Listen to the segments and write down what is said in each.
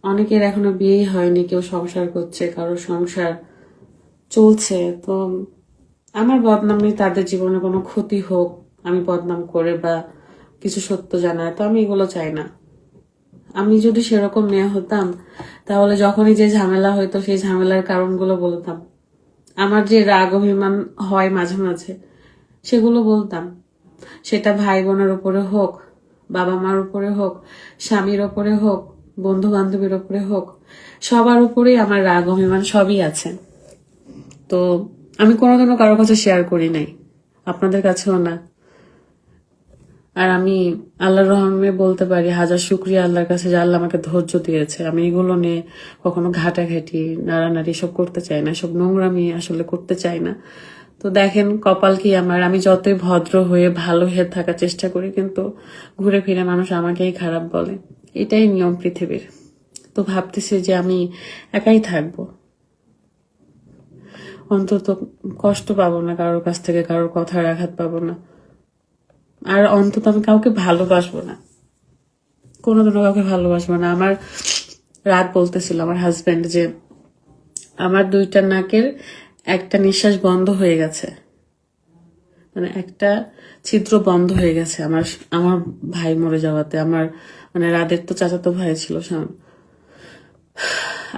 অনেকের এখনো বিয়েই হয়নি, কেউ সংসার করছে, কারো সংসার চলছে। তো আমার বদনামে তাদের জীবনে কোনো ক্ষতি হোক, আমি বদনাম করে বা কিছু সত্য জানায়, তো আমি এগুলো চাই না। আমি যদি সেরকম মেয়ে হতাম তাহলে যখনই যে ঝামেলা হইতো সেই ঝামেলার কারণগুলো বলতাম। আমার যে রাগ অভিমান হয় মাঝে মাঝে সেগুলো বলতাম। সেটা ভাই বোনের উপরে হোক, বাবা মার উপরে হোক, স্বামীর উপরে হোক, বন্ধু বান্ধবীর উপরে হোক, সবার উপরেই আমার রাগ অভিমান সবই আছে। তো আমি কোনোদিনও কারোর কাছে শেয়ার করি নাই, আপনাদের কাছেও না। আর আমি আল্লাহর রহমে বলতে পারি হাজার শুক্রিয়া আল্লাহর কাছে যে আল্লাহ আমাকে ধৈর্য দিয়েছে। আমি এগুলো নিয়ে কখনো ঘাটাঘাটি নাড়ানাড়ি সব করতে চাই না, সব নোংরামি আসলে করতে চাই না। তো দেখেন কপাল কি আমার, আমি যতই ভদ্র হয়ে ভালো হয়ে থাকার চেষ্টা করি কিন্তু ঘুরে ফিরে মানুষ আমাকেই খারাপ বলে। এটাই নিয়ম পৃথিবীর। তো ভাবতেছি যে আমি একাই থাকবো, অন্তত কষ্ট পাবো না কারোর কাছ থেকে, কারোর কথার আঘাত পাবো না, আর অন্তত আমি কাউকে ভালোবাসবো না, কোনোদিনও কাউকে ভালোবাসবো না। আমার রাত বলতেছিল আমার হাজবেন্ড যে আমার দুইটা নাকের একটা নিঃশ্বাস বন্ধ হয়ে গেছে, মানে একটা ছিদ্র বন্ধ হয়ে গেছে আমার আমার ভাই মরে যাওয়াতে। আমার মানে রাদের তো চাচাতো ভাই ছিল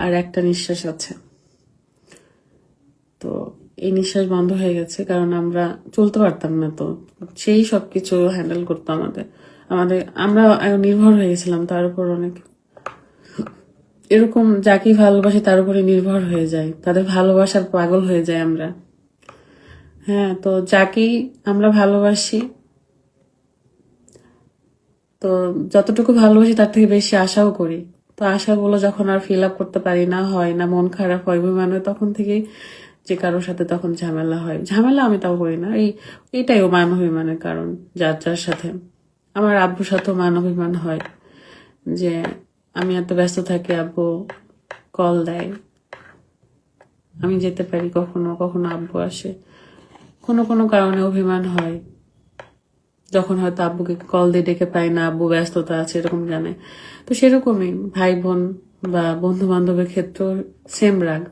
আর একটা নিঃশ্বাস আছে। তো এই নিঃশ্বাস বন্ধ হয়ে গেছে কারণ আমরা চলতে পারতাম না, তো সেই সবকিছু হ্যান্ডেল করতো আমাদের আমাদের আমরা নির্ভর হয়ে গেছিলাম তার উপর অনেক। এরকম যাকেই ভালোবাসি তার উপরে নির্ভর হয়ে যায়, তাদের ভালোবাসার পাগল হয়ে যায় আমরা। হ্যাঁ, তো যাকেই আমরা ভালোবাসি, তো যতটুকু ভালোবাসি তার থেকে বেশি আশাও করি। তো আশাগুলো যখন আর ফিল আপ করতে পারি না, হয় না, মন খারাপ হয়, অভিমান হয়, তখন থেকেই যে কারোর সাথে তখন ঝামেলা হয়। ঝামেলা আমি তাও করি না, এটাই ও মান অভিমানের কারণ। যার যার সাথে আমার আব্বুর সাথেও মান অভিমান হয় যে আমি এত ব্যস্ত থাকি, আব্বু কল দেয়, আমি যেতে পারি কখনো কখনো, আব্বু আসে। কোনো কোনো কারণে অভিমান হয় যখন হয়তো আব্বুকে কল দিয়ে ডেকে পাই না, আব্বু ব্যস্ততা আছে এরকম জানে। তো সেরকমই ভাই বোন বা বন্ধু বান্ধবের ক্ষেত্রেও সেম রাগ।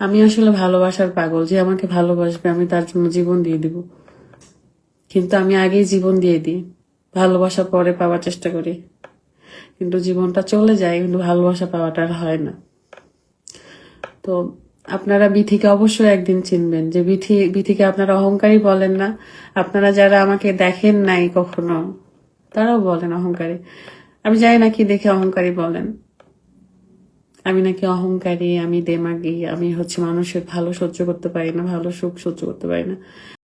আমি আসলে ভালোবাসার পাগল, যে আমাকে ভালোবাসবে আমি তার জন্য জীবন দিয়ে দিব, কিন্তু আমি আগেই জীবন দিয়ে দিই, ভালোবাসা পরে পাওয়ার চেষ্টা করি, কিন্তু জীবনটা চলে যায়, কিন্তু ভালোবাসা পাওয়াটা আর হয় না। তো আপনারা বিথিকে অবশ্যই একদিন চিনবেন, যে বিথিকে আপনারা অহংকারী বলেন না। আপনারা যারা আমাকে দেখেন নাই কখনো তারাও বলেন অহংকারী। আমি জানি না কি দেখে অহংকারী বলেন। আমি নাকি অহংকারী, আমি দেমাগী, আমি মানুষের ভালো সহ্য করতে পারি না, ভালো সুখ সহ্য করতে পারি না।